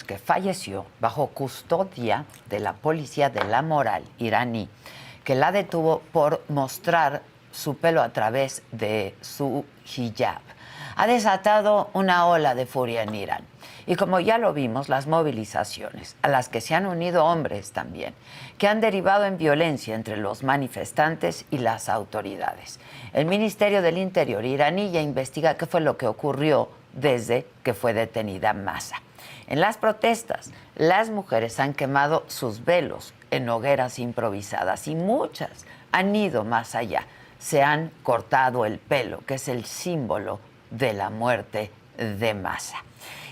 que falleció bajo custodia de la policía de la moral iraní, que la detuvo por mostrar su pelo a través de su hijab, ha desatado una ola de furia en Irán. Y como ya lo vimos, las movilizaciones, a las que se han unido hombres también, que han derivado en violencia entre los manifestantes y las autoridades. El Ministerio del Interior iraní ya investiga qué fue lo que ocurrió desde que fue detenida Mahsa. En las protestas, las mujeres han quemado sus velos en hogueras improvisadas y muchas han ido más allá. Se han cortado el pelo, que es el símbolo de la muerte de Mahsa.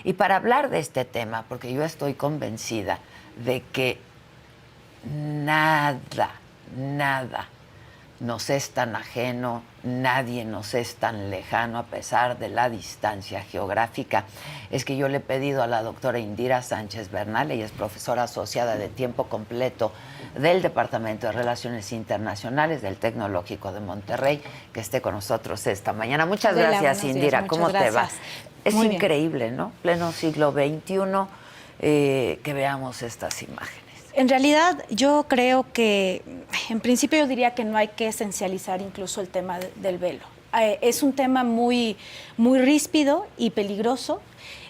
Y para hablar de este tema, porque yo estoy convencida de que nada nos es tan ajeno, nadie nos es tan lejano a pesar de la distancia geográfica, es que yo le he pedido a la doctora Indira Sánchez Bernal, ella es profesora asociada de tiempo completo del Departamento de Relaciones Internacionales del Tecnológico de Monterrey, que esté con nosotros esta mañana. Muchas gracias, Indira. ¿Cómo te va? Es increíble, ¿no? Pleno siglo XXI, que veamos estas imágenes. En realidad, yo creo que, en principio yo diría que no hay que esencializar incluso el tema del velo. Es un tema muy ríspido y peligroso,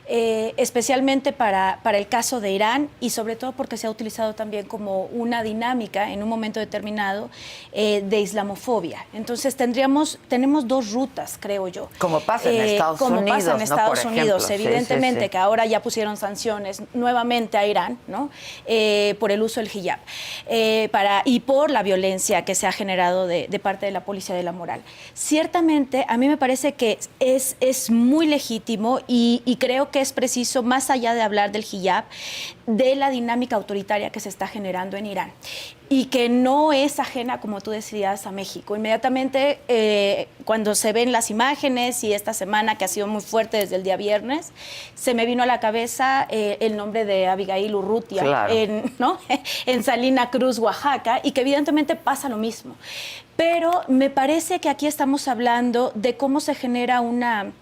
especialmente para el caso de Irán y sobre todo porque se ha utilizado también como una dinámica en un momento determinado de islamofobia. Entonces tenemos dos rutas, creo yo. Como pasa en Estados Unidos. Como pasa en Estados Unidos, ejemplo. Evidentemente sí. que ahora ya pusieron sanciones nuevamente a Irán, ¿no? Por el uso del hijab y por la violencia que se ha generado de parte de la policía de la moral. Ciertamente, a mí me parece que es muy legítimo y creo que es preciso, más allá de hablar del hijab, de la dinámica autoritaria que se está generando en Irán y que no es ajena, como tú decías, a México. Inmediatamente, cuando se ven las imágenes y esta semana que ha sido muy fuerte desde el día viernes, se me vino a la cabeza el nombre de Abigail Urrutia, claro, en Salina Cruz, Oaxaca, y que evidentemente pasa lo mismo. Pero me parece que aquí estamos hablando de cómo se genera una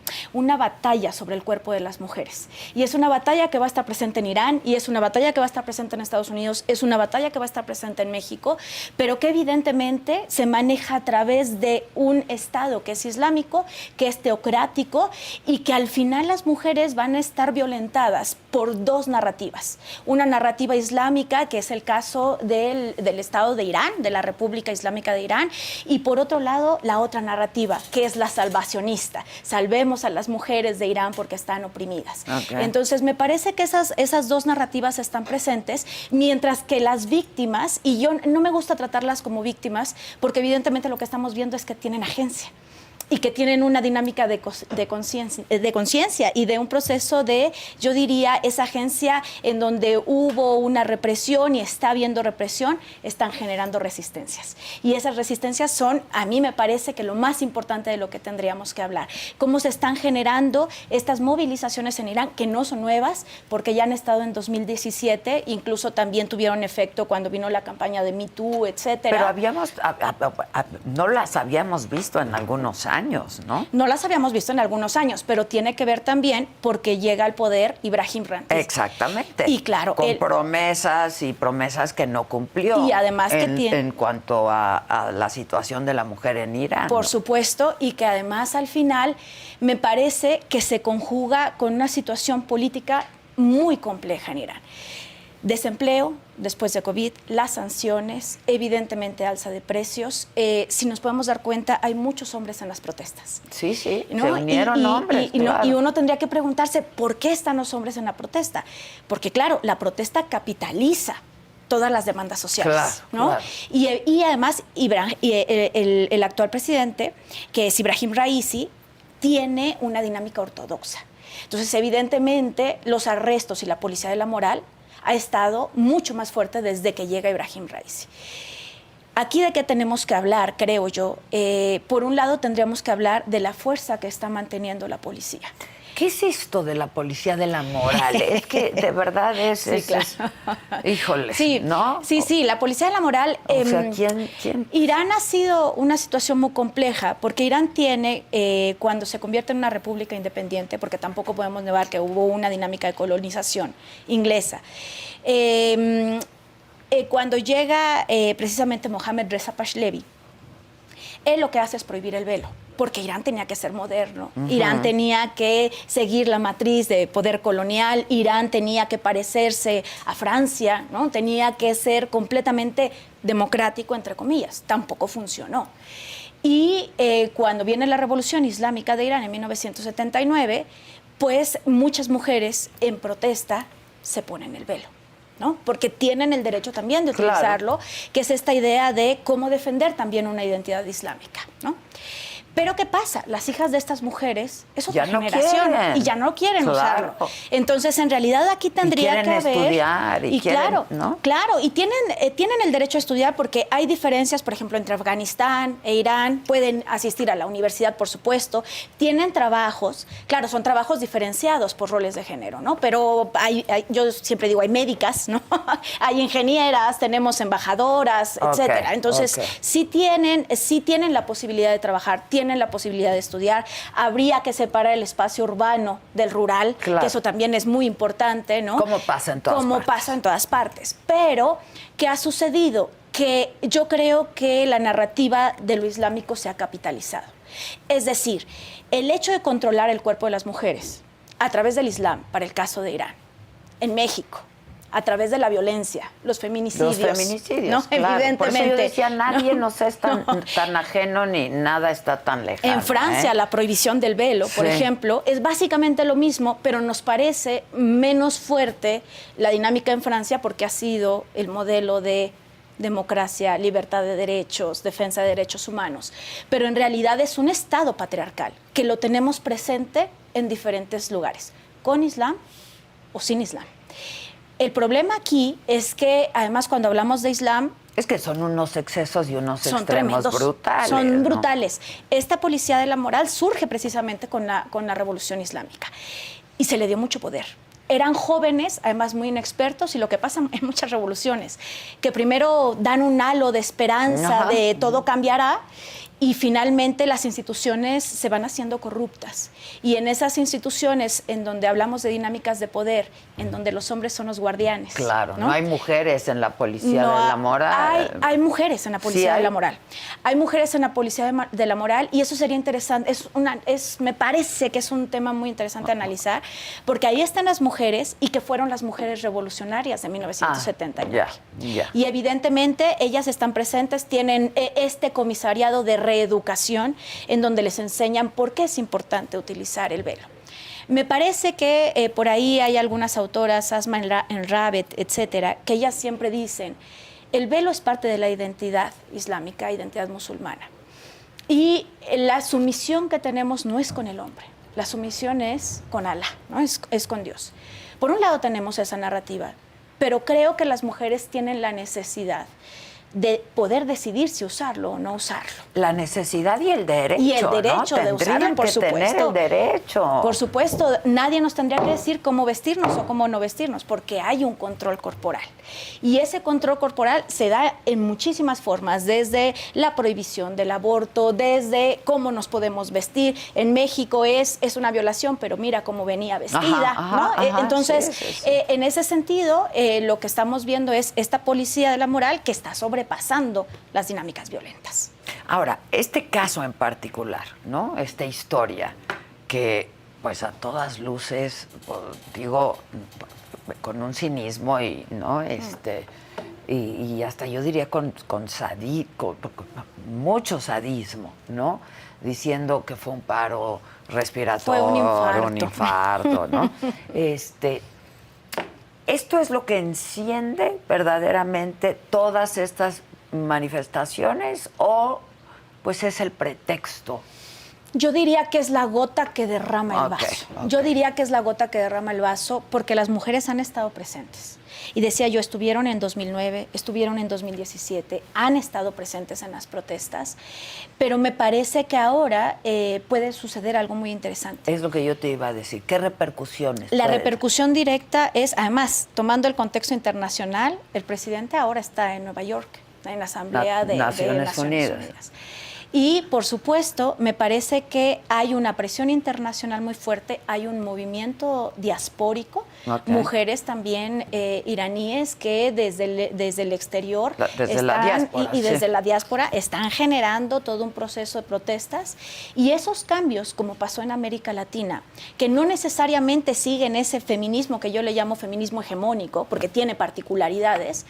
batalla sobre el cuerpo de las mujeres. Y es una batalla que va a estar presente en Irán, y es una batalla que va a estar presente en Estados Unidos, es una batalla que va a estar presente en México, pero que evidentemente se maneja a través de un Estado que es islámico, que es teocrático, y que al final las mujeres van a estar violentadas por dos narrativas. Una narrativa islámica, que es el caso del Estado de Irán, de la República Islámica de Irán, y por otro lado, la otra narrativa, que es la salvacionista. Salvemos a las mujeres de Irán porque están oprimidas. Okay. Entonces, me parece que esas dos narrativas están presentes, mientras que las víctimas, y yo no me gusta tratarlas como víctimas, porque evidentemente lo que estamos viendo es que tienen agencia y que tienen una dinámica de conciencia y de un proceso de, yo diría, esa agencia en donde hubo una represión y está habiendo represión, están generando resistencias. Y esas resistencias son, a mí me parece que lo más importante de lo que tendríamos que hablar. Cómo se están generando estas movilizaciones en Irán, que no son nuevas, porque ya han estado en 2017, incluso también tuvieron efecto cuando vino la campaña de Me Too, etcétera. Pero no las habíamos visto en algunos años, ¿no? No las habíamos visto en algunos años, pero tiene que ver también porque llega al poder Ibrahim Raisi. Exactamente. Y claro, con promesas que no cumplió. Y además en cuanto a la situación de la mujer en Irán. Por supuesto, y que además al final me parece que se conjuga con una situación política muy compleja en Irán. Desempleo después de COVID, las sanciones, evidentemente alza de precios. Si nos podemos dar cuenta, hay muchos hombres en las protestas. Sí, ¿no? Se unieron hombres. Y uno tendría que preguntarse, ¿por qué están los hombres en la protesta? Porque claro, la protesta capitaliza todas las demandas sociales, claro, ¿no? Claro. Y además, el actual presidente, que es Ibrahim Raisi, tiene una dinámica ortodoxa. Entonces, evidentemente, los arrestos y la policía de la moral ha estado mucho más fuerte desde que llega Ibrahim Raisi. Aquí de qué tenemos que hablar, creo yo. Por un lado, tendríamos que hablar de la fuerza que está manteniendo la policía. ¿Qué es esto de la policía de la moral? Es que de verdad es... Sí, claro. Híjole, sí, ¿no? Sí, la policía de la moral... O sea, ¿quién? Irán ha sido una situación muy compleja, porque Irán tiene, cuando se convierte en una república independiente, porque tampoco podemos negar que hubo una dinámica de colonización inglesa, cuando llega precisamente Mohammad Reza Pahlavi, él lo que hace es prohibir el velo, porque Irán tenía que ser moderno, Irán tenía que seguir la matriz de poder colonial, Irán tenía que parecerse a Francia, ¿no? Tenía que ser completamente democrático, entre comillas. Tampoco funcionó. Y cuando viene la Revolución Islámica de Irán en 1979, pues muchas mujeres en protesta se ponen el velo, ¿no? Porque tienen el derecho también de utilizarlo, que es esta idea de cómo defender también una identidad islámica, ¿no? Pero ¿qué pasa? Las hijas de estas mujeres es otra generación y ya no quieren usarlo. Entonces, en realidad aquí tendría que haber... estudiar y quieren, claro, ¿no? Claro, y tienen el derecho a estudiar porque hay diferencias, por ejemplo, entre Afganistán e Irán. Pueden asistir a la universidad, por supuesto. Tienen trabajos, claro, son trabajos diferenciados por roles de género, ¿no? Pero yo siempre digo, hay médicas, ¿no? Hay ingenieras, tenemos embajadoras, etcétera. Entonces, sí tienen la posibilidad de trabajar, tienen la posibilidad de estudiar. Habría que separar el espacio urbano del rural, que eso también es muy importante, ¿no? Como pasa en todas partes. Como pasa en todas partes. Pero, ¿qué ha sucedido? Que yo creo que la narrativa de lo islámico se ha capitalizado. Es decir, el hecho de controlar el cuerpo de las mujeres a través del Islam, para el caso de Irán, en México, a través de la violencia, los feminicidios. Los feminicidios, ¿no? claro. Evidentemente. Por eso yo decía, nadie nos es tan ajeno ni nada está tan lejano. En Francia, la prohibición del velo, por ejemplo, es básicamente lo mismo, pero nos parece menos fuerte la dinámica en Francia porque ha sido el modelo de democracia, libertad de derechos, defensa de derechos humanos. Pero en realidad es un Estado patriarcal que lo tenemos presente en diferentes lugares, con Islam o sin Islam. El problema aquí es que, además, cuando hablamos de Islam... Es que son unos excesos y unos extremos tremendos, brutales. Son ¿no? brutales. Esta policía de la moral surge precisamente con la Revolución Islámica y se le dio mucho poder. Eran jóvenes, además muy inexpertos, y lo que pasa en muchas revoluciones, que primero dan un halo de esperanza de todo cambiará, y finalmente las instituciones se van haciendo corruptas. Y en esas instituciones en donde hablamos de dinámicas de poder, en donde los hombres son los guardianes. Claro, no hay mujeres en la policía de la moral. Hay mujeres en la policía de la moral. Hay mujeres en la policía de la moral y eso sería interesante. Me parece que es un tema muy interesante analizar, porque ahí están las mujeres y que fueron las mujeres revolucionarias de 1979. Y evidentemente ellas están presentes, tienen este comisariado de reeducación en donde les enseñan por qué es importante utilizar el velo. Me parece que por ahí hay algunas autoras, Asma Enrabet, etcétera, que ellas siempre dicen, el velo es parte de la identidad islámica, identidad musulmana. Y la sumisión que tenemos no es con el hombre, la sumisión es con Alá, ¿no? Es con Dios. Por un lado tenemos esa narrativa, pero creo que las mujeres tienen la necesidad de poder decidir si usarlo o no usarlo. La necesidad y el derecho. Y el derecho, ¿no? De usarlo, por supuesto. Tener el derecho. Por supuesto, nadie nos tendría que decir cómo vestirnos o cómo no vestirnos, porque hay un control corporal. Y ese control corporal se da en muchísimas formas, desde la prohibición del aborto, desde cómo nos podemos vestir. En México es una violación, pero mira cómo venía vestida, ¿no? Entonces, en ese sentido, lo que estamos viendo es esta policía de la moral que está sobrepasando las dinámicas violentas. Ahora, este caso en particular, ¿no? Esta historia que, pues a todas luces, digo, con un cinismo y, ¿no? Y hasta yo diría con mucho sadismo, ¿no? Diciendo que fue un paro respiratorio, fue un infarto, ¿no? ¿Esto es lo que enciende verdaderamente todas estas manifestaciones o pues es el pretexto Yo diría que es la gota que derrama el vaso. Ok. Yo diría que es la gota que derrama el vaso porque las mujeres han estado presentes. Y decía yo, estuvieron en 2009, estuvieron en 2017, han estado presentes en las protestas, pero me parece que ahora puede suceder algo muy interesante. Es lo que yo te iba a decir. ¿Qué repercusiones? La repercusión directa es, además, tomando el contexto internacional, el presidente ahora está en Nueva York, en la Asamblea de Naciones Unidas. Y, por supuesto, me parece que hay una presión internacional muy fuerte, hay un movimiento diaspórico, mujeres también iraníes que desde el exterior la diáspora, y desde la diáspora están generando todo un proceso de protestas. Y esos cambios, como pasó en América Latina, que no necesariamente siguen ese feminismo que yo le llamo feminismo hegemónico, porque tiene particularidades,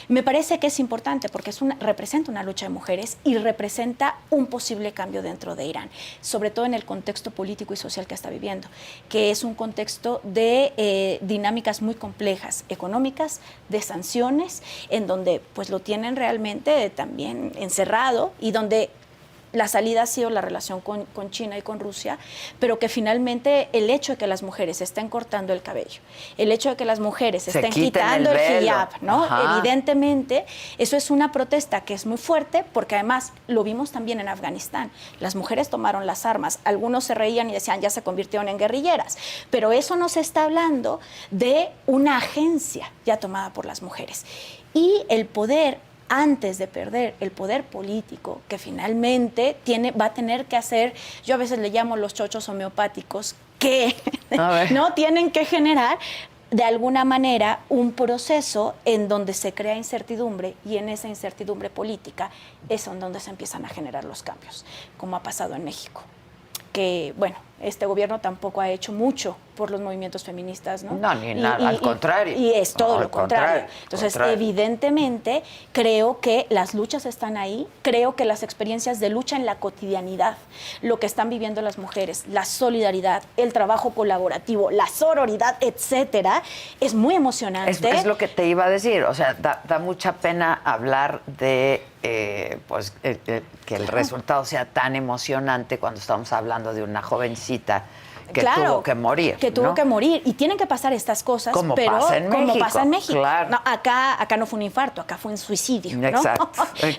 me parece que es importante porque representa una lucha de mujeres y representa un posible cambio dentro de Irán, sobre todo en el contexto político y social que está viviendo, que es un contexto de dinámicas muy complejas, económicas, de sanciones, en donde pues lo tienen realmente también encerrado y donde la salida ha sido la relación con China y con Rusia, pero que finalmente el hecho de que las mujeres estén cortando el cabello, el hecho de que las mujeres estén quitando el hijab, ¿no? Evidentemente, eso es una protesta que es muy fuerte, porque además lo vimos también en Afganistán. Las mujeres tomaron las armas, algunos se reían y decían ya se convirtieron en guerrilleras, pero eso nos está hablando de una agencia ya tomada por las mujeres. Y el poder, antes de perder el poder político, que finalmente va a tener que hacer, yo a veces le llamo los chochos homeopáticos, que no tienen que generar de alguna manera un proceso en donde se crea incertidumbre, y en esa incertidumbre política es en donde se empiezan a generar los cambios, como ha pasado en México. Que, bueno, este gobierno tampoco ha hecho mucho por los movimientos feministas, ¿no? No, ni nada, al contrario. Y es todo lo contrario. Entonces, evidentemente, creo que las luchas están ahí, creo que las experiencias de lucha en la cotidianidad, lo que están viviendo las mujeres, la solidaridad, el trabajo colaborativo, la sororidad, etcétera, es muy emocionante. Es lo que te iba a decir, o sea, da mucha pena hablar de que el resultado sea tan emocionante cuando estamos hablando de una jovencita que tuvo que morir. Que tuvo que morir. Y tienen que pasar estas cosas, como pero pasa en México. Como pasa en México. Claro. No, acá no fue un infarto, acá fue un suicidio, ¿no? Exacto.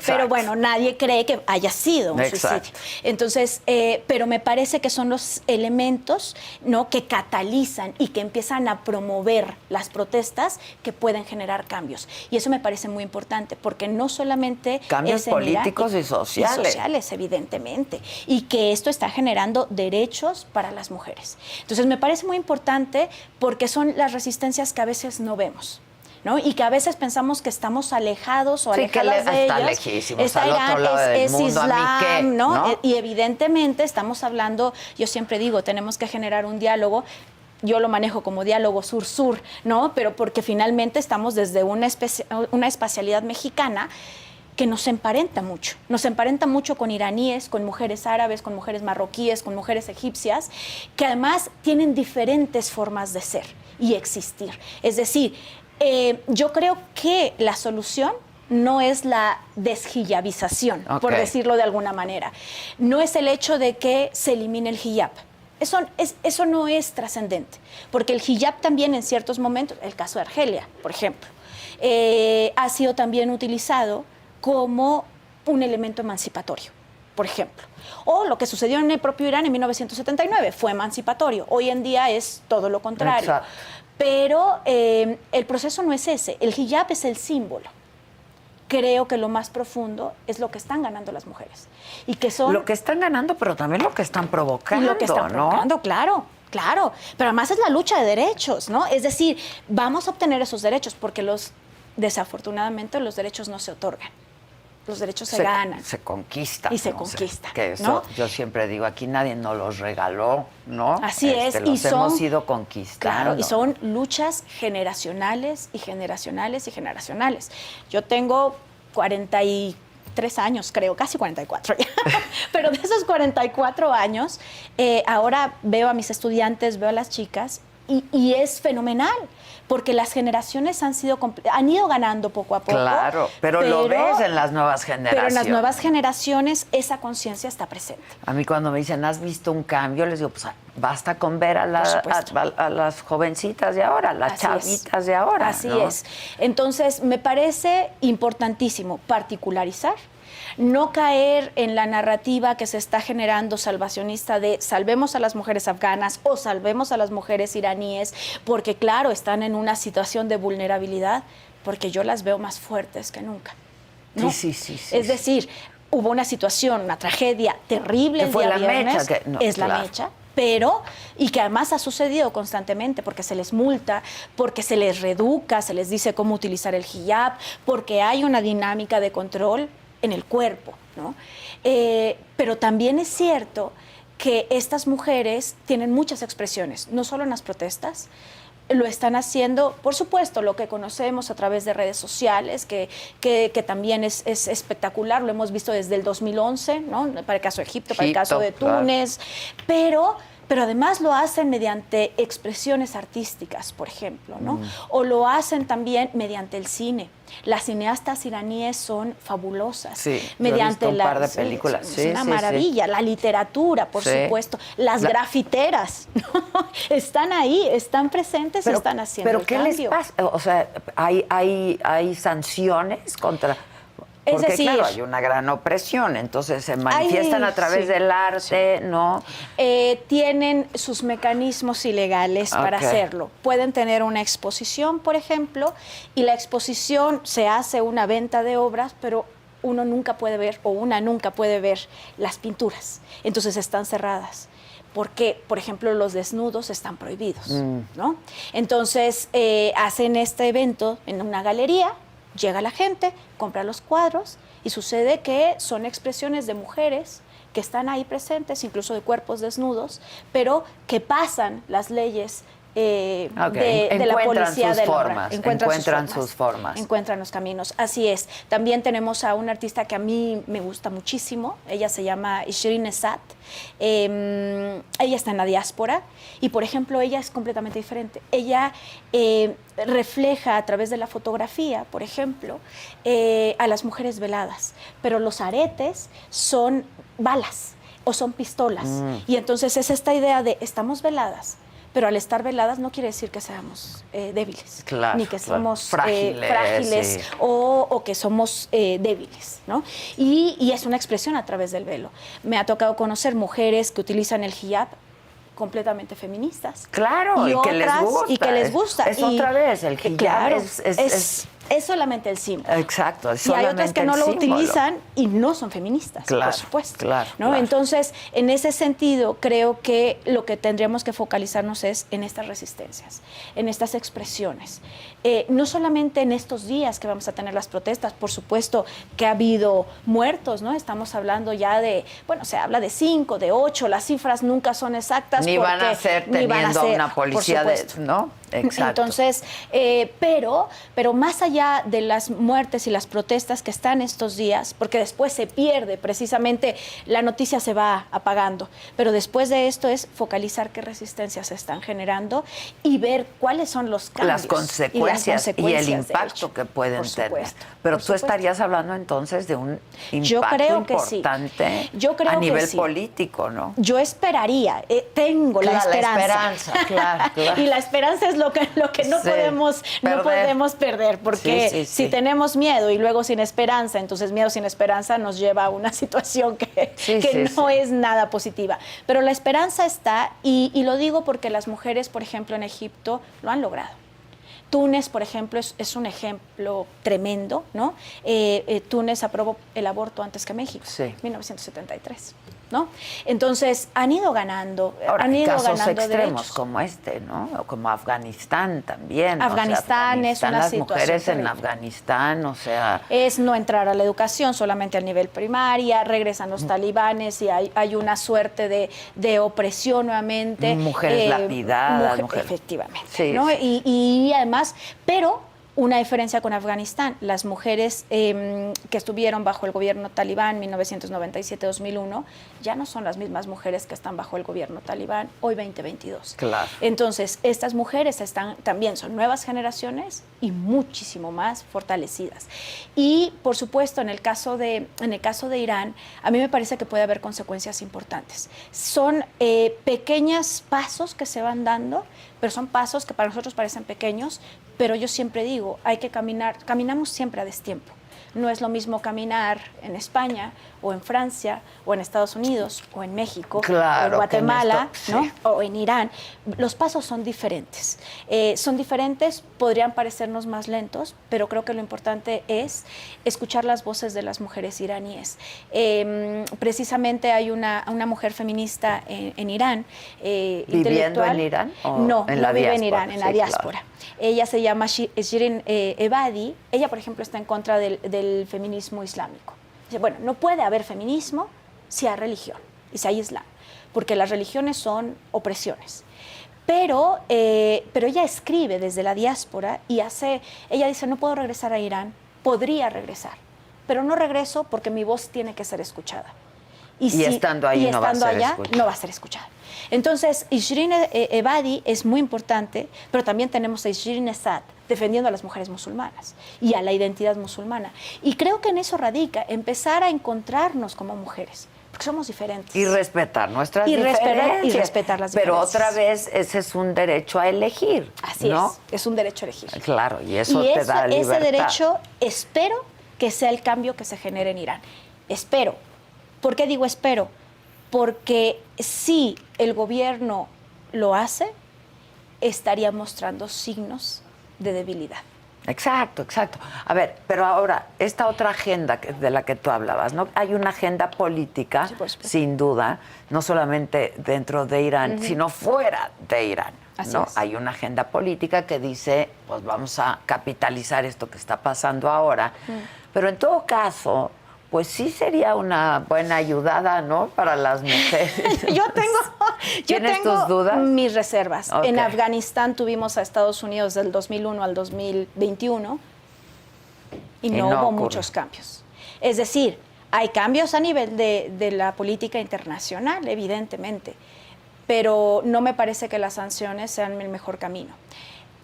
Pero bueno, nadie cree que haya sido un suicidio. Entonces, pero me parece que son los elementos, ¿no?, que catalizan y que empiezan a promover las protestas que pueden generar cambios. Y eso me parece muy importante, porque no solamente cambios es en políticos Irán, y sociales. Y sociales, evidentemente. Y que esto está generando derechos para las mujeres. Entonces me parece muy importante porque son las resistencias que a veces no vemos, ¿no? Y que a veces pensamos que estamos alejados o alejadas de ellas. Está lejísimos, está al Irán, otro lado del mundo, Islam, ¿a mí qué? ¿no? Y evidentemente estamos hablando, yo siempre digo, tenemos que generar un diálogo. Yo lo manejo como diálogo sur-sur, ¿no? Pero porque finalmente estamos desde una espacialidad mexicana que nos emparenta mucho con iraníes, con mujeres árabes, con mujeres marroquíes, con mujeres egipcias, que además tienen diferentes formas de ser y existir. Es decir, yo creo que la solución no es la deshijabización, por decirlo de alguna manera. No es el hecho de que se elimine el hijab. Eso no es trascendente, porque el hijab también en ciertos momentos, el caso de Argelia, por ejemplo, ha sido también utilizado como un elemento emancipatorio, por ejemplo. O lo que sucedió en el propio Irán en 1979, fue emancipatorio. Hoy en día es todo lo contrario. Exacto. Pero el proceso no es ese. El hijab es el símbolo. Creo que lo más profundo es lo que están ganando las mujeres. Y que son... Lo que están ganando, pero también lo que están provocando, lo que están provocando, claro. Pero además es la lucha de derechos, ¿no? Es decir, vamos a obtener esos derechos porque desafortunadamente los derechos no se otorgan. Los derechos se ganan. Se conquistan. Y se conquistan. Que eso, ¿no? yo siempre digo, aquí nadie nos los regaló, ¿no? Así es. Los hemos ido conquistando. Claro, y son luchas generacionales y generacionales y generacionales. Yo tengo 43 años, creo, casi 44 ya. Pero de esos 44 años, ahora veo a mis estudiantes, veo a las chicas, y es fenomenal, porque las generaciones han ido ganando poco a poco. Claro, pero lo ves en las nuevas generaciones. Pero en las nuevas generaciones esa conciencia está presente. A mí cuando me dicen, ¿has visto un cambio? Les digo, pues basta con ver a las jovencitas de ahora, las chavitas de ahora. Así ¿no? es. Entonces, me parece importantísimo particularizar, no caer en la narrativa que se está generando salvacionista de salvemos a las mujeres afganas o salvemos a las mujeres iraníes, porque claro, están en una situación de vulnerabilidad, porque yo las veo más fuertes que nunca. ¿no? Sí. Es decir, hubo una situación, una tragedia terrible el día viernes. La mecha. Pero, y que además ha sucedido constantemente, porque se les multa, porque se les reeduca, se les dice cómo utilizar el hijab, porque hay una dinámica de control en el cuerpo, ¿no? Pero también es cierto que estas mujeres tienen muchas expresiones, no solo en las protestas, lo están haciendo, por supuesto, lo que conocemos a través de redes sociales, que también es espectacular, lo hemos visto desde el 2011, ¿no? Para el caso de Egipto, para el caso de Túnez, claro. Pero además lo hacen mediante expresiones artísticas, por ejemplo, ¿no? O lo hacen también mediante el cine. Las cineastas iraníes son fabulosas. Sí, mediante un par de películas. Es una maravilla. La literatura, por supuesto. Las grafiteras, ¿no? Están ahí, están presentes y están haciendo el cambio. ¿Pero qué les pasa? O sea, ¿hay sanciones contra...? Porque, es decir, claro, hay una gran opresión, entonces se manifiestan a través del arte, ¿no? Tienen sus mecanismos ilegales para hacerlo. Pueden tener una exposición, por ejemplo, y la exposición se hace una venta de obras, pero uno nunca puede ver, o una nunca puede ver las pinturas. Entonces están cerradas. Porque, por ejemplo, los desnudos están prohibidos, ¿no? Entonces, hacen este evento en una galería. Llega la gente, compra los cuadros y sucede que son expresiones de mujeres que están ahí presentes, incluso de cuerpos desnudos, pero que pasan las leyes de la policía del obra. Encuentran sus formas. Encuentran los caminos. Así es. También tenemos a una artista que a mí me gusta muchísimo. Ella se llama Shirin Esat. Ella está en la diáspora y, por ejemplo, ella es completamente diferente. Ella refleja a través de la fotografía, por ejemplo, a las mujeres veladas, pero los aretes son balas o son pistolas. Y entonces es esta idea de estamos veladas, pero al estar veladas no quiere decir que seamos débiles, ni que somos frágiles o que somos débiles, ¿no? Y es una expresión a través del velo. Me ha tocado conocer mujeres que utilizan el hijab completamente feministas. Claro, y que les gusta. Es otra vez, el hijab claro, es solamente el símbolo. Exacto, es y hay otras que no lo símbolo. utilizan y no son feministas, por supuesto. Claro. Entonces, en ese sentido, creo que lo que tendríamos que focalizarnos es en estas resistencias, en estas expresiones. No solamente en estos días que vamos a tener las protestas, por supuesto que ha habido muertos, ¿no? Estamos hablando ya de, se habla de 5, de 8, las cifras nunca son exactas. Ni van a ser teniendo una policía ¿no? Exacto. Entonces, pero más allá de las muertes y las protestas que están estos días, porque después se pierde, precisamente la noticia se va apagando, pero después de esto es focalizar qué resistencias se están generando y ver cuáles son los cambios. Las consecuencias y el impacto que pueden tener. Pero tú estarías hablando entonces de un impacto importante a nivel político, ¿no? Yo esperaría, tengo la esperanza. Claro. Y la esperanza es lo que no podemos perder, porque si tenemos miedo y luego sin esperanza, entonces miedo sin esperanza nos lleva a una situación que no es nada positiva. Pero la esperanza está, y lo digo porque las mujeres, por ejemplo, en Egipto lo han logrado. Túnez, por ejemplo, es un ejemplo tremendo, ¿no? Túnez aprobó el aborto antes que México, 1973. ¿No? Entonces, han ido ganando. Ahora, casos extremos derechos. Como este, ¿no? O como Afganistán también. Afganistán es una las situación mujeres terrible. En Afganistán, o sea... Es no entrar a la educación, solamente al nivel primaria, regresan los talibanes y hay una suerte de opresión nuevamente. Mujeres lapidadas. Efectivamente. Sí, ¿no? Y además, pero Una diferencia con Afganistán, las mujeres que estuvieron bajo el gobierno talibán 1997-2001 ya no son las mismas mujeres que están bajo el gobierno talibán hoy 2022. Claro. Entonces, estas mujeres también son nuevas generaciones y muchísimo más fortalecidas. Y, por supuesto, en el caso de Irán, a mí me parece que puede haber consecuencias importantes. Son pequeños pasos que se van dando, pero son pasos que para nosotros parecen pequeños, pero yo siempre digo, hay que caminamos siempre a destiempo. No es lo mismo caminar en España o en Francia o en Estados Unidos o en México o en Guatemala, ¿no? Sí. O en Irán. Los pasos son diferentes. Podrían parecernos más lentos, pero creo que lo importante es escuchar las voces de las mujeres iraníes. Precisamente hay una mujer feminista en Irán, ¿viviendo en Irán? No, en la vive diáspora, en Irán, en la diáspora. Claro. Ella se llama Shirin Ebadi. Ella, por ejemplo, está en contra del feminismo islámico. Dice, bueno, no puede haber feminismo si hay religión y si hay islam, porque las religiones son opresiones. Pero ella escribe desde la diáspora y ella dice, no puedo regresar a Irán, podría regresar, pero no regreso porque mi voz tiene que ser escuchada. Y estando ahí no va a ser escuchada. Entonces, Shirin Ebadi es muy importante, pero también tenemos a Shirin Esad defendiendo a las mujeres musulmanas y a la identidad musulmana. Y creo que en eso radica, empezar a encontrarnos como mujeres, porque somos diferentes. Y respetar nuestras diferencias. Y respetar las diferencias. Pero otra vez, ese es un derecho a elegir. Así ¿no? es un derecho a elegir. Claro, y eso te da libertad. Ese derecho, espero que sea el cambio que se genere en Irán. Espero. ¿Por qué digo espero? Porque si el gobierno lo hace, estaría mostrando signos de debilidad. Exacto, exacto. A ver, pero ahora, esta otra agenda de la que tú hablabas, ¿no? Hay una agenda política, sí, sin duda, no solamente dentro de Irán, sino fuera de Irán. Así ¿no? Es. Hay una agenda política que dice, pues vamos a capitalizar esto que está pasando ahora. Pero en todo caso, pues sí sería una buena ayudada, ¿no? Para las mujeres. Yo ¿Tienes tengo tus dudas? Mis reservas. Okay. En Afganistán tuvimos a Estados Unidos del 2001 al 2021 y no hubo muchos cambios. Es decir, hay cambios a nivel de la política internacional, evidentemente, pero no me parece que las sanciones sean el mejor camino.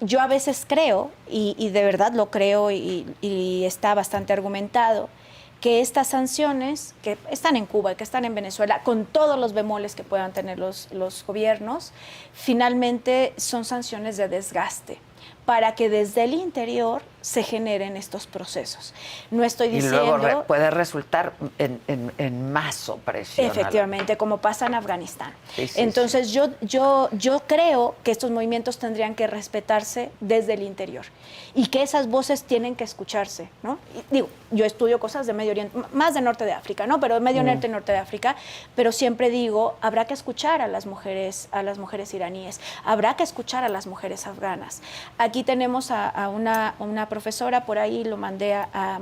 Yo a veces creo, y de verdad lo creo y está bastante argumentado, que estas sanciones que están en Cuba y que están en Venezuela, con todos los bemoles que puedan tener los gobiernos, finalmente son sanciones de desgaste para que desde el interior se generen estos procesos. No estoy diciendo... Y luego puede resultar en más opresión. Efectivamente, como pasa en Afganistán. Sí, Entonces, sí. Yo creo que estos movimientos tendrían que respetarse desde el interior y que esas voces tienen que escucharse, ¿no? Y, digo, yo estudio cosas de Medio Oriente, más de Norte de África, ¿no? Pero Medio Oriente y Norte de África, pero siempre digo, habrá que escuchar a las mujeres iraníes, habrá que escuchar a las mujeres afganas. Aquí tenemos a una profesora, por ahí lo mandé a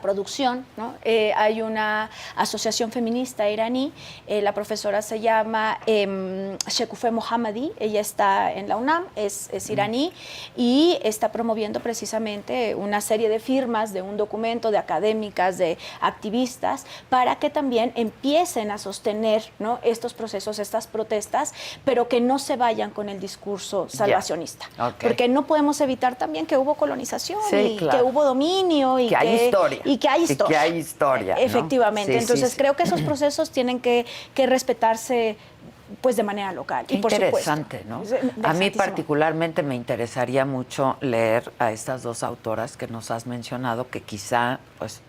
producción, ¿no? Hay una asociación feminista iraní, la profesora se llama Shekufeh Mohammadi, ella está en la UNAM, es iraní y está promoviendo precisamente una serie de firmas de un documento de académicas, de activistas, para que también empiecen a sostener, ¿no? estos procesos, estas protestas, pero que no se vayan con el discurso salvacionista. Okay. Porque no podemos evitar también que hubo colonización sí, y claro. que hubo dominio y que hay historia. Y que hay historia. Y que hay historia, ¿no? Efectivamente. Sí, Entonces, sí. creo que esos procesos tienen que respetarse pues de manera local. Qué y por interesante, supuesto, ¿no? A mí particularmente me interesaría mucho leer a estas dos autoras que nos has mencionado, que quizá, pues...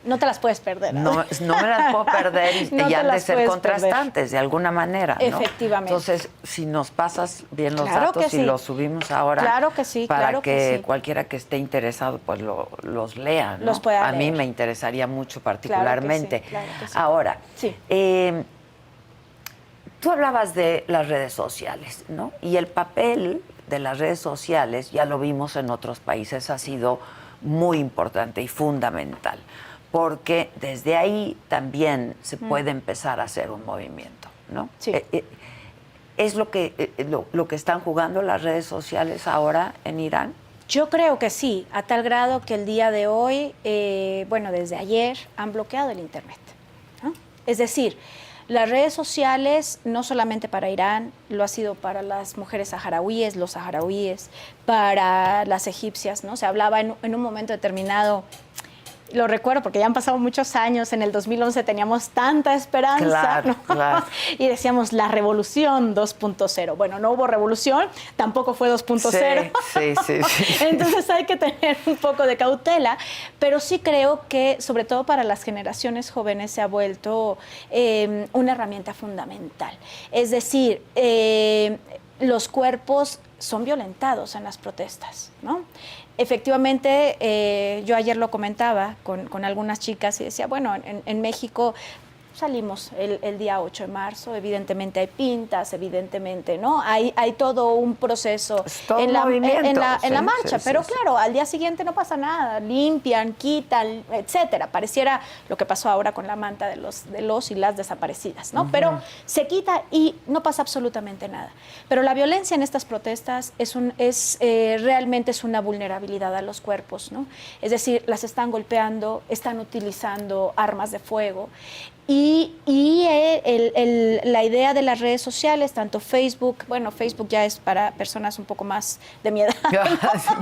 No te las puedes perder. No me las puedo perder y han de ser contrastantes de alguna manera, ¿no? Efectivamente. Entonces, si nos pasas bien los Claro datos que y sí. los subimos ahora, Claro que sí, para claro que sí. cualquiera que esté interesado, pues los lea, ¿no? Los pueda A mí leer. me interesaría mucho particularmente. Claro que sí. Ahora, sí. Tú hablabas de las redes sociales, ¿no? Y el papel de las redes sociales, ya lo vimos en otros países, ha sido muy importante y fundamental, porque desde ahí también se puede empezar a hacer un movimiento, ¿no? Sí. ¿Es lo que están jugando las redes sociales ahora en Irán? Yo creo que sí, a tal grado que el día de hoy, bueno, desde ayer han bloqueado el Internet, ¿no? Es decir, las redes sociales, no solamente para Irán, lo ha sido para las mujeres saharauíes, los saharauíes, para las egipcias, ¿no? Se hablaba en un momento determinado, lo recuerdo porque ya han pasado muchos años, en el 2011 teníamos tanta esperanza, claro, ¿no? claro. Y decíamos la revolución 2.0. Bueno, no hubo revolución, tampoco fue 2.0. Sí. Entonces hay que tener un poco de cautela, pero sí creo que sobre todo para las generaciones jóvenes se ha vuelto una herramienta fundamental. Es decir, los cuerpos son violentados en las protestas, ¿no? Efectivamente, yo ayer lo comentaba con algunas chicas y decía, bueno, en México salimos el día 8 de marzo, evidentemente hay pintas, evidentemente, ¿no? Hay todo un proceso en la marcha, pero claro, al día siguiente no pasa nada, limpian, quitan, etcétera. Pareciera lo que pasó ahora con la manta de los y las desaparecidas, ¿no? Pero se quita y no pasa absolutamente nada. Pero la violencia en estas protestas realmente es una vulnerabilidad a los cuerpos, ¿no? Es decir, las están golpeando, están utilizando armas de fuego. Y la idea de las redes sociales, tanto Facebook, bueno, Facebook ya es para personas un poco más de mi edad.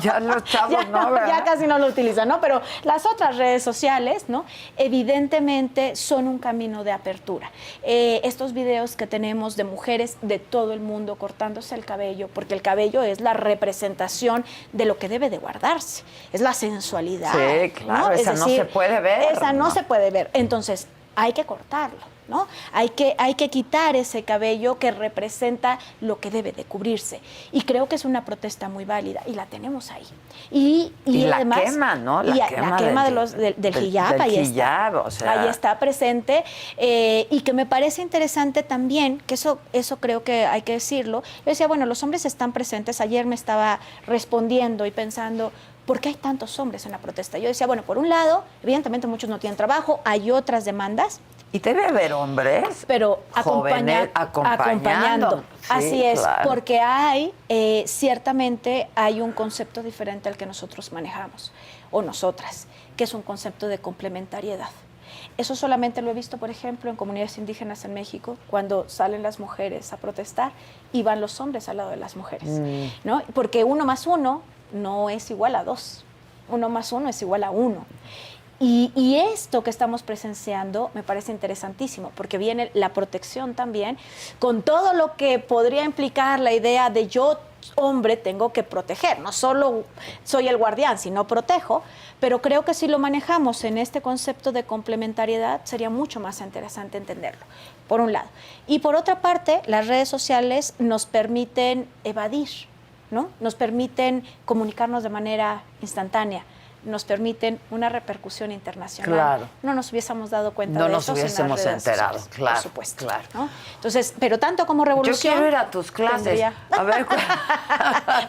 Ya los chavos ya casi no lo utilizan, ¿no? Pero las otras redes sociales, ¿no? Evidentemente son un camino de apertura. Estos videos que tenemos de mujeres de todo el mundo cortándose el cabello, porque el cabello es la representación de lo que debe de guardarse, es la sensualidad. Sí, claro, ¿no? Esa no se puede ver. Esa no se puede ver. Entonces, hay que cortarlo, ¿no? Hay que quitar ese cabello que representa lo que debe de cubrirse. Y creo que es una protesta muy válida y la tenemos ahí. Y además, la quema, ¿no? La quema del hijab, ahí está. O sea, ahí está presente. Y que me parece interesante también, que eso creo que hay que decirlo. Yo decía, bueno, los hombres están presentes. Ayer me estaba respondiendo y pensando, ¿por qué hay tantos hombres en la protesta? Yo decía, bueno, por un lado, evidentemente muchos no tienen trabajo, hay otras demandas. Y debe haber hombres pero jóvenes acompañando. Sí, así es, claro. Porque ciertamente hay un concepto diferente al que nosotros manejamos, o nosotras, que es un concepto de complementariedad. Eso solamente lo he visto, por ejemplo, en comunidades indígenas en México, cuando salen las mujeres a protestar y van los hombres al lado de las mujeres, ¿no? Porque 1 más 1 no es igual a 2. 1 más 1 es igual a 1. Y esto que estamos presenciando me parece interesantísimo, porque viene la protección también, con todo lo que podría implicar la idea de yo, hombre, tengo que proteger. No solo soy el guardián, sino protejo, pero creo que si lo manejamos en este concepto de complementariedad, sería mucho más interesante entenderlo, por un lado. Y por otra parte, las redes sociales nos permiten evadir, ¿no? Nos permiten comunicarnos de manera instantánea, nos permiten una repercusión internacional. Claro. No nos hubiésemos dado cuenta no de nos eso hubiésemos sin las redes enterado, sociales, claro, por supuesto. Claro. ¿No? Entonces, pero tanto como revolución... Yo quiero ir a tus clases. A ver.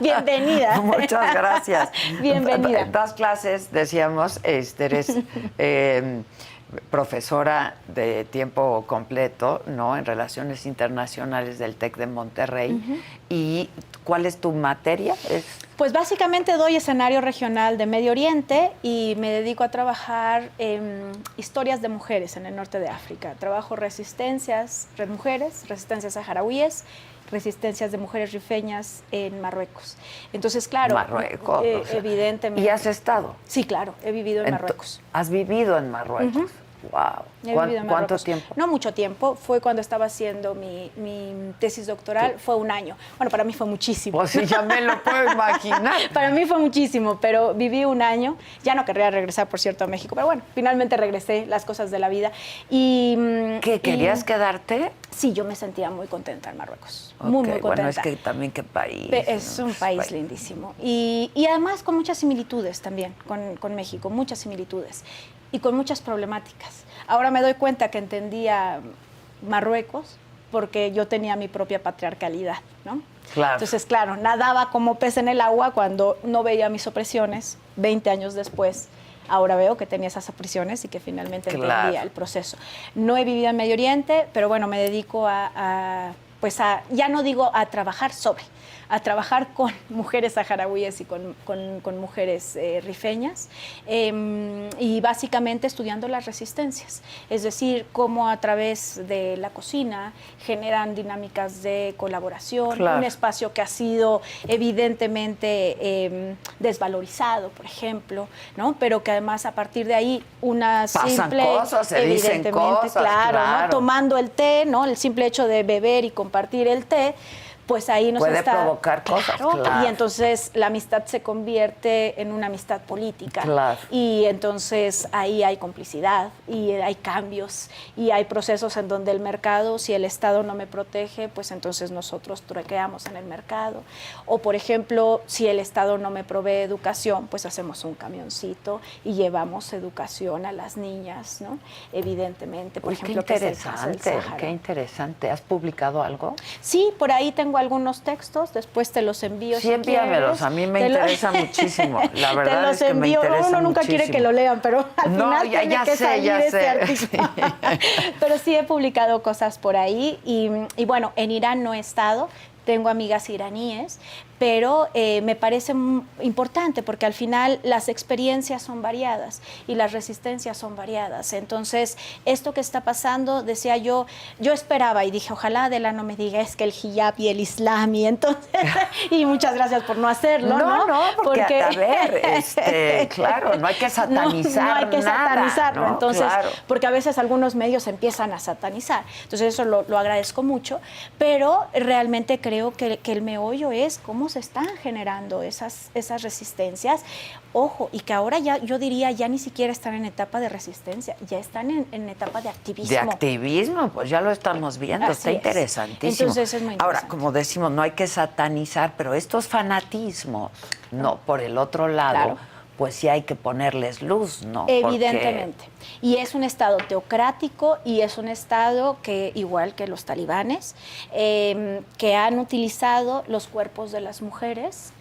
Bienvenida. Muchas gracias. Bienvenida. Das clases, decíamos, eres profesora de tiempo completo, ¿no? En Relaciones Internacionales del TEC de Monterrey. ¿Y cuál es tu materia? Pues básicamente doy escenario regional de Medio Oriente y me dedico a trabajar historias de mujeres en el norte de África. Trabajo resistencias de mujeres, resistencias saharauíes, resistencias de mujeres rifeñas en Marruecos. Entonces, claro, Marruecos, evidentemente. ¿Y has estado? Sí, claro, he vivido en Marruecos. ¿Has vivido en Marruecos? Wow. ¿Cuánto tiempo? No mucho tiempo. Fue cuando estaba haciendo mi tesis doctoral. Fue 1 año. Bueno, para mí fue muchísimo. Pues sí, ya me lo puedo imaginar. Para mí fue muchísimo, pero viví 1 año. Ya no querría regresar, por cierto, a México. Pero bueno, finalmente regresé, las cosas de la vida. ¿Qué, querías quedarte? Sí, yo me sentía muy contenta en Marruecos. Muy contenta. Bueno, es que también qué país. Es un país lindísimo. Y además con muchas similitudes también con México, muchas similitudes. Y con muchas problemáticas. Ahora me doy cuenta que entendía Marruecos porque yo tenía mi propia patriarcalidad, ¿no? Claro. Entonces, claro, nadaba como pez en el agua cuando no veía mis opresiones. 20 años después, ahora veo que tenía esas opresiones y que finalmente entendía el proceso. No he vivido en Medio Oriente, pero bueno, me dedico ya no digo a trabajar sobre, a trabajar con mujeres saharauíes y con mujeres rifeñas, y básicamente estudiando las resistencias, es decir, cómo a través de la cocina generan dinámicas de colaboración, claro. Un espacio que ha sido evidentemente desvalorizado, por ejemplo, ¿no? Pero que además a partir de ahí una Pasan simple, cosas, se dicen cosas, claro. ¿No? Tomando el té, ¿no? El simple hecho de beber y compartir el té, pues ahí nos puede está... provocar cosas, claro. Y entonces la amistad se convierte en una amistad política. Claro. Y entonces ahí hay complicidad, y hay cambios, y hay procesos en donde el mercado, si el Estado no me protege, pues entonces nosotros truequeamos en el mercado. O, por ejemplo, si el Estado no me provee educación, pues hacemos un camioncito y llevamos educación a las niñas, ¿no? Evidentemente, por ejemplo, qué interesante, qué interesante. ¿Has publicado algo? Sí, por ahí tengo algunos textos, después te los envío. Sí, envíamelos, a mí me interesa muchísimo. La verdad es que me interesa Uno nunca muchísimo. quiere que lo lean, pero al final tiene que salir este artículo. Pero sí he publicado cosas por ahí y bueno, en Irán no he estado, tengo amigas iraníes, pero me parece importante porque al final las experiencias son variadas y las resistencias son variadas. Entonces, esto que está pasando, decía yo esperaba y dije, ojalá Adela no me diga es que el hijab y el islam y entonces, y muchas gracias por no hacerlo, ¿no? No, porque a ver, claro, no hay que satanizar no hay que nada, satanizarlo, ¿no? entonces, claro. porque a veces algunos medios empiezan a satanizar, entonces eso lo agradezco mucho, pero realmente creo que el meollo es cómo se están generando esas resistencias, ojo, y que ahora ya, yo diría, ya ni siquiera están en etapa de resistencia, ya están en etapa de activismo. De activismo, pues ya lo estamos viendo, Así está es. interesantísimo. Entonces es muy interesante. Ahora, como decimos, no hay que satanizar, pero estos fanatismos, no, por el otro lado, claro. Pues sí hay que ponerles luz, ¿no? Evidentemente. Y es un Estado teocrático y es un Estado que, igual que los talibanes, que han utilizado los cuerpos de las mujeres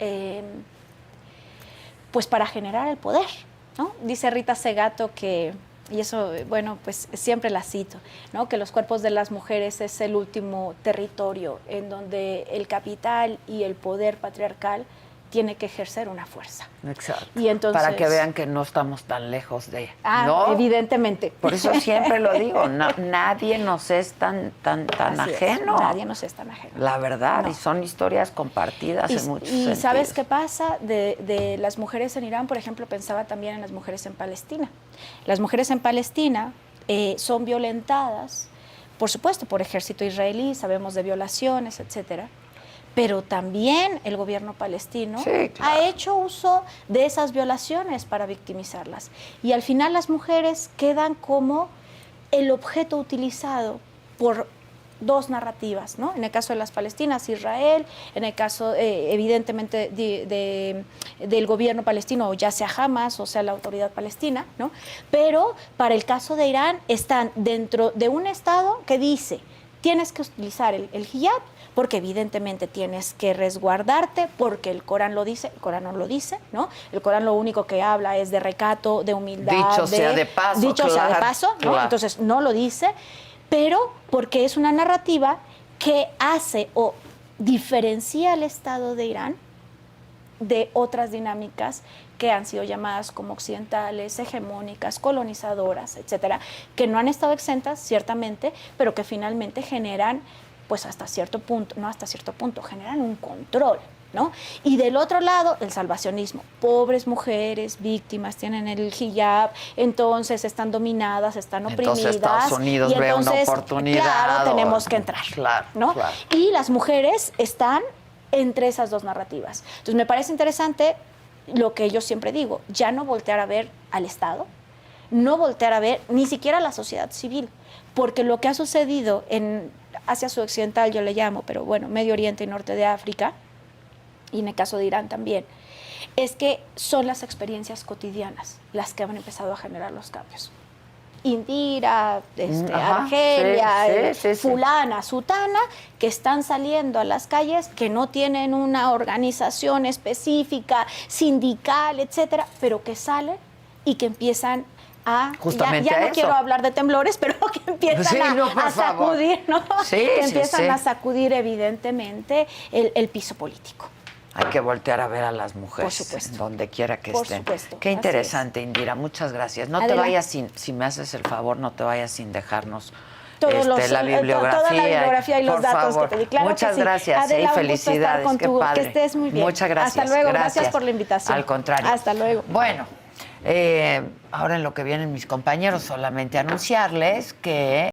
pues para generar el poder, ¿no? Dice Rita Segato que, y eso, bueno, pues siempre la cito, ¿no? Que los cuerpos de las mujeres es el último territorio en donde el capital y el poder patriarcal tiene que ejercer una fuerza. Exacto. Y entonces, para que vean que no estamos tan lejos de... ¿no? Evidentemente. Por eso siempre lo digo, nadie nos es tan ajeno. Nadie nos es tan ajeno. La verdad, no. Y son historias compartidas en muchos sentidos. ¿Y sabes qué pasa? De las mujeres en Irán, por ejemplo, pensaba también en las mujeres en Palestina. Las mujeres en Palestina son violentadas, por supuesto, por ejército israelí, sabemos de violaciones, etcétera. Pero también el gobierno palestino ha hecho uso de esas violaciones para victimizarlas. Y al final las mujeres quedan como el objeto utilizado por dos narrativas, ¿no? En el caso de las palestinas, Israel, en el caso, evidentemente, del gobierno palestino, ya sea Hamas o sea la autoridad palestina, ¿no? Pero para el caso de Irán están dentro de un Estado que dice, tienes que utilizar el hijab, porque evidentemente tienes que resguardarte, porque el Corán lo dice, el Corán no lo dice, ¿no? El Corán lo único que habla es de recato, de humildad. Dicho sea de paso, Dicho sea de paso, ¿no? Claro. Entonces no lo dice, pero porque es una narrativa que hace o diferencia al Estado de Irán de otras dinámicas que han sido llamadas como occidentales, hegemónicas, colonizadoras, etcétera, que no han estado exentas, ciertamente, pero que finalmente generan, pues hasta cierto punto, no hasta cierto punto, generan un control, ¿no? Y del otro lado, el salvacionismo. Pobres mujeres, víctimas, tienen el hijab, entonces están dominadas, están oprimidas. Entonces Estados Unidos ve una oportunidad. Claro, tenemos que entrar, ¿no? Claro. Y las mujeres están entre esas dos narrativas. Entonces me parece interesante lo que yo siempre digo, ya no voltear a ver al Estado, no voltear a ver ni siquiera a la sociedad civil, porque lo que ha sucedido en Asia Sudoccidental, yo le llamo, pero bueno, Medio Oriente y Norte de África, y en el caso de Irán también, es que son las experiencias cotidianas las que han empezado a generar los cambios. Indira, Argelia, fulana, sutana, que están saliendo a las calles, que no tienen una organización específica, sindical, etcétera, pero que salen y que empiezan a... Justamente ya a no eso. quiero hablar de temblores, pero que empiezan Sí, no, por a favor. sacudir, ¿no? Sí, que sí, empiezan sí. a sacudir evidentemente el piso político. Hay que voltear a ver a las mujeres, Por supuesto. donde quiera que Por estén. supuesto, Qué así interesante, Indira. Muchas gracias. No te Adela. vayas sin, si me haces el favor, no te vayas sin dejarnos Todos la bibliografía. toda la bibliografía y los por datos favor. que te di. Claro Muchas que sí. gracias. Adela, y un gusto felicidades. estar contigo. Qué padre. Que estés muy bien. Muchas gracias. Hasta luego. Gracias por la invitación. Al contrario. Hasta luego. Bueno, ahora en lo que vienen mis compañeros, solamente anunciarles que